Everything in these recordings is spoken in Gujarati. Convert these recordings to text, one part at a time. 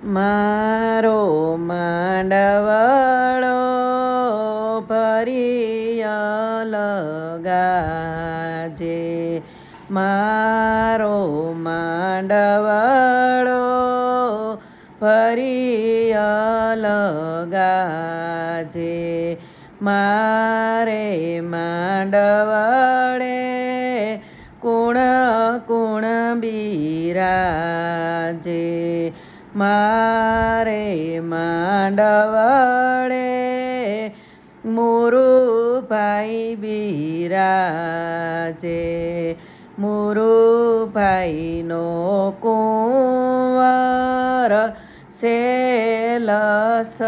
મારો માંડવળો ફરી લગાજે. મારો માંડવળો ફરી લગાજે. મારે માંડવળે કુણ કુણ બિરાજે. મારે માંડવળે મુરુભાઈ બિરાજે. મુરુભાઈનો કુંવર સેલસ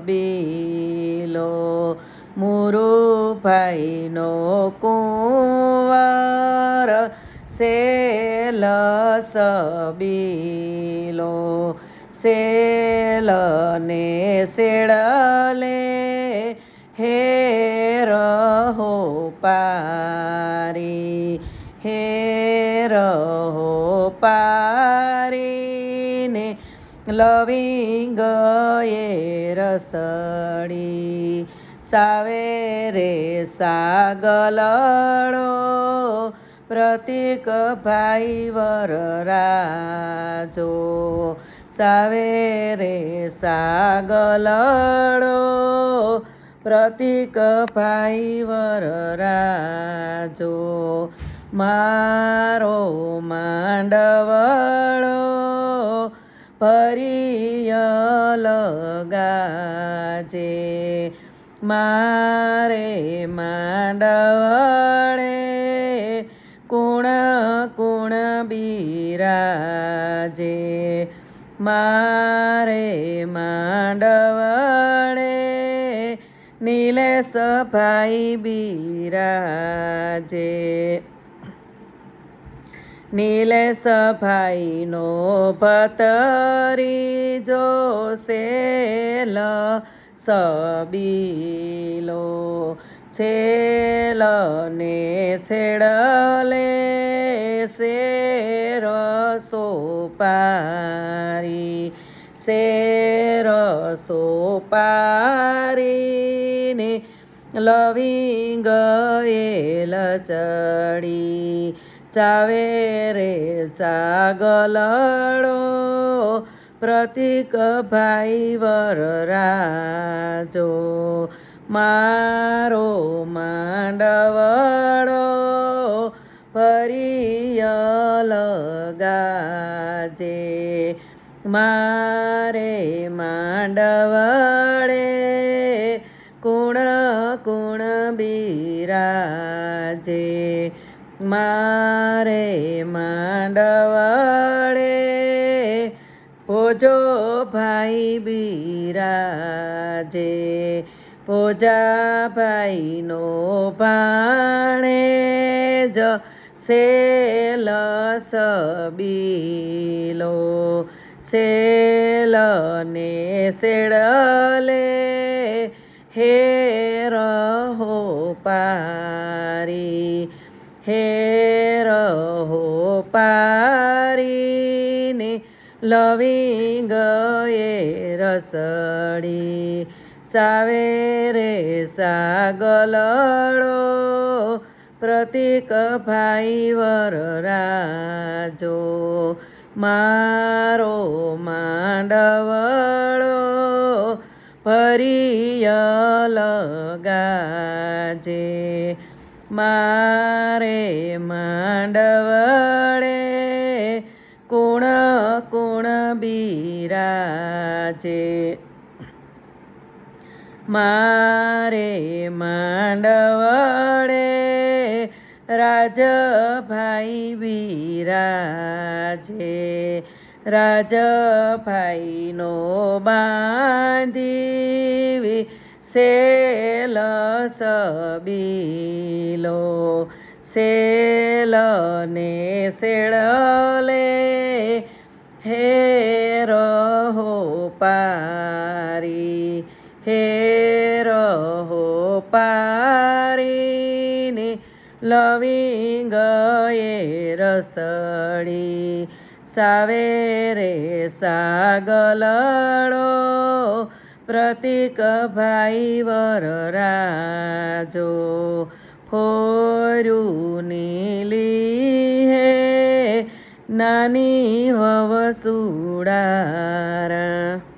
બીલો. મુરુભાઈનો કુંવર સેલસ બીલો. સેલને સેડલે હેર હો પારી. હેર હો પારીને લવિંગ એ રસડી. સાવેરે સાગલડો પ્રતિક ભાઈ વરરાજો. સાવેરે સાગલડો પ્રતિક ભાઈ વરરાજો. મારો માંડવળો ફરી લગાજે. મારે માંડવળે કુણ કુણ બિરાજે. મારે માંડવળે નીલેશભાઈ બિરાજે. નીલેશભાઈનો ભત્રીજો સેલસ બીલો. સેલને સેડલે શેર સોપારી. શેર સોપારીને લવિંગ એ લચડી. ચાવેરે સાગલડો પ્રતિક ભાઈ વરરાજો. મારો માંડવળો ફરી લગાજે. મારે માંડવળે કુણ કુણ બિરાજે. મારે માંડવળે ભોજો ભાઈ બિરાજે. ભોજા ભાઈનો ભાણેજ સેલસ બીલો. સેલને સેડલે હેર હો પારી. હેર હો પારીને લવિંગ એ રસડી. સાવેરે સાગલડો પ્રતિક ભાઈ વરરાજો. મારો માંડવળો ફરી લગાજે. મારે માંડવળે કુણ કુણ બિરાજે. મારે માંડવળે રાજભાઈ બિરાજે. રાજભાઈનો બાંધી સેલસ બીલો. સેલને સેડલે હેર હો પારી. હેર હો પારીને લવિંગ એ રસડી. સાવે રે સાગલડો પ્રતિક ભાઈ વરરાજો ફોર્યું નીલી હે નાની વવ સુડારા